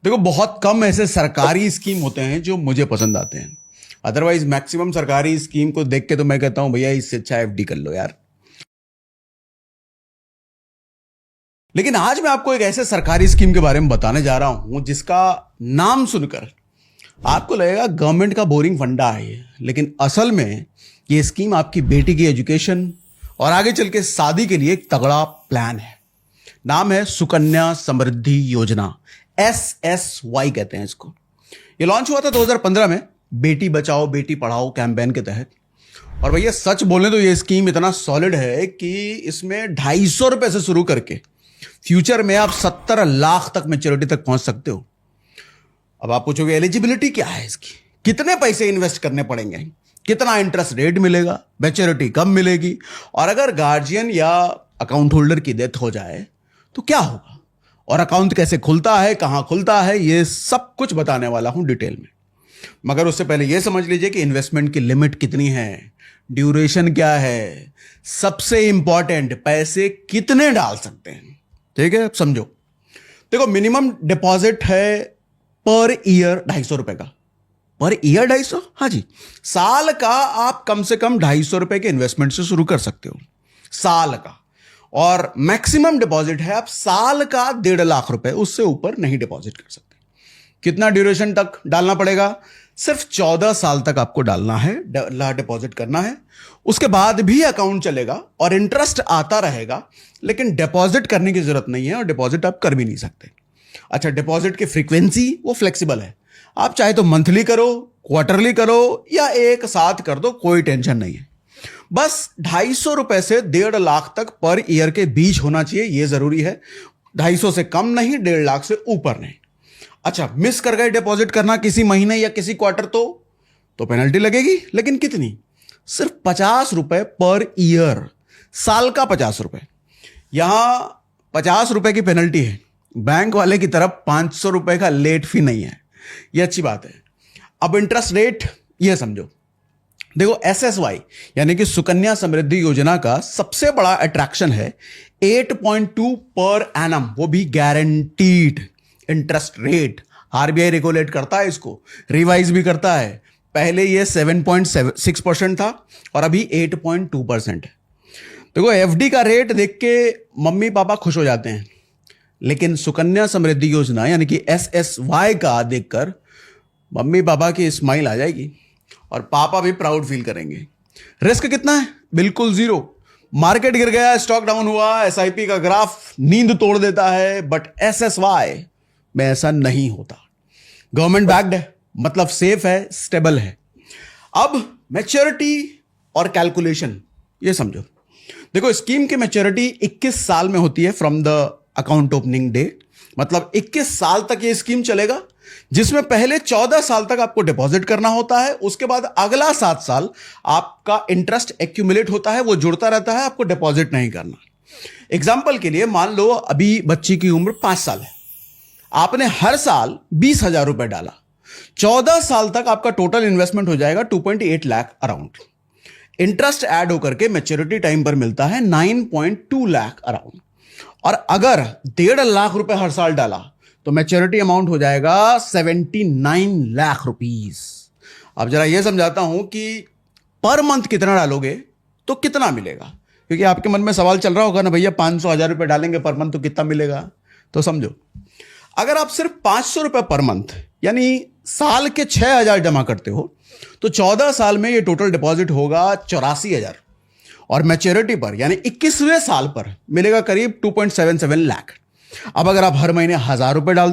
देखो, बहुत कम ऐसे सरकारी स्कीम होते हैं जो मुझे पसंद आते हैं। अदरवाइज मैक्सिमम सरकारी स्कीम को देख के तो मैं कहता हूं भैया इससे अच्छा एफडी कर लो यार। लेकिन आज मैं आपको एक ऐसे सरकारी स्कीम के बारे में बताने जा रहा हूं जिसका नाम सुनकर आपको लगेगा गवर्नमेंट का बोरिंग फंडा है ये, लेकिन असल में ये स्कीम आपकी बेटी की एजुकेशन और आगे चल के शादी के लिए एक तगड़ा प्लान है। नाम है सुकन्या समृद्धि योजना, SSY कहते हैं इसको। ये लॉन्च हुआ था 2015 में बेटी बचाओ बेटी पढ़ाओ कैंपेन के तहत। और भैया सच बोले तो ये स्कीम इतना सॉलिड है कि इसमें 250 रुपए से शुरू करके फ्यूचर में आप 70 लाख तक मैच्योरिटी तक पहुंच सकते हो। अब आप पूछोगे एलिजिबिलिटी क्या है इसकी, कितने पैसे इन्वेस्ट करने पड़ेंगे, कितना इंटरेस्ट रेट मिलेगा, मैच्योरिटी कब मिलेगी, और अगर गार्जियन या अकाउंट होल्डर की डेथ हो जाए तो क्या होगा, और अकाउंट कैसे खुलता है, कहां खुलता है, ये सब कुछ बताने वाला हूं डिटेल में। मगर उससे पहले यह समझ लीजिए कि इन्वेस्टमेंट की लिमिट कितनी है, ड्यूरेशन क्या है, सबसे इंपॉर्टेंट पैसे कितने डाल सकते हैं। ठीक है, समझो। देखो, मिनिमम डिपॉजिट है पर ईयर 250 रुपए का। Per year 250? हाँ जी, साल का आप कम से कम 250 रुपए के इन्वेस्टमेंट से शुरू कर सकते हो, साल का। और मैक्सिमम डिपॉजिट है आप साल का 1.5 लाख रुपए, उससे ऊपर नहीं डिपॉजिट कर सकते। कितना ड्यूरेशन तक डालना पड़ेगा? सिर्फ 14 साल तक आपको डालना है, डिपॉजिट करना है। उसके बाद भी अकाउंट चलेगा और इंटरेस्ट आता रहेगा, लेकिन डिपॉजिट करने की जरूरत नहीं है और डिपॉजिट आप कर भी नहीं सकते। अच्छा, डिपॉजिट की फ्रीक्वेंसी वो फ्लेक्सिबल है, आप चाहे तो मंथली करो, क्वार्टरली करो या एक साथ कर दो, कोई टेंशन नहीं है। बस 250 रुपए से 1.5 लाख तक पर ईयर के बीच होना चाहिए, यह जरूरी है। 250 से कम नहीं, 1.5 लाख से ऊपर नहीं। अच्छा, मिस कर गए डिपॉजिट करना किसी महीने या किसी क्वार्टर तो पेनल्टी लगेगी, लेकिन कितनी? सिर्फ 50 रुपए पर ईयर, साल का 50 रुपए। यहां 50 रुपए की पेनल्टी है, बैंक वाले की तरफ 500 रुपए का लेट फी नहीं है, यह अच्छी बात है। अब इंटरेस्ट रेट यह समझो। देखो, SSY यानी कि सुकन्या समृद्धि योजना का सबसे बड़ा अट्रैक्शन है 8.2 पर एनम, वो भी guaranteed interest rate. RBI regulate करता है इसको, रिवाइज भी करता है। पहले ये 7.6% था और अभी 8.2% है। देखो, एफडी का रेट देख के मम्मी पापा खुश हो जाते हैं, लेकिन सुकन्या समृद्धि योजना यानी कि SSY का देखकर मम्मी पापा की स्माइल आ जाएगी और पापा भी प्राउड फील करेंगे। रिस्क कितना है? बिल्कुल जीरो। मार्केट गिर गया, स्टॉक डाउन हुआ, एसआईपी का ग्राफ नींद तोड़ देता है, बट SSY में ऐसा नहीं होता। गवर्नमेंट बैक्ड है, मतलब सेफ है, स्टेबल है। अब मैच्योरिटी और कैलकुलेशन ये समझो। देखो, स्कीम की मैच्योरिटी 21 साल में होती है from the account opening day, मतलब 21 साल तक ये स्कीम चलेगा, जिसमें पहले 14 साल तक आपको डिपॉजिट करना होता है। उसके बाद अगला 7 साल आपका इंटरेस्ट एक्यूमुलेट होता है, वो जुड़ता रहता है, आपको डिपॉजिट नहीं करना। एग्जाम्पल के लिए मान लो अभी बच्ची की उम्र 5 साल है, आपने हर साल 20,000 रुपए डाला, 14 साल तक आपका टोटल इन्वेस्टमेंट हो जाएगा 2.8 लाख अराउंड। इंटरेस्ट ऐड होकर के मैच्योरिटी टाइम पर मिलता है 9.2 लाख अराउंड। और अगर 1.5 लाख रुपए हर साल डाला तो मैच्योरिटी अमाउंट हो जाएगा 79 लाख रुपीस। अब जरा यह समझाता हूं कि पर मंथ कितना डालोगे तो कितना मिलेगा, क्योंकि आपके मन में सवाल चल रहा होगा ना, भैया 500,000 रुपए डालेंगे पर मंथ तो कितना मिलेगा। तो समझो, अगर आप सिर्फ 500 रुपए पर मंथ यानी साल के 6,000 जमा करते हो तो 14 साल में ये टोटल डिपॉजिट होगा 84,000 और मैच्योरिटी पर यानी 21वें साल पर मिलेगा करीब 2.77 लाख। अब अगर आप हर महीने 1,000 रुपए डालते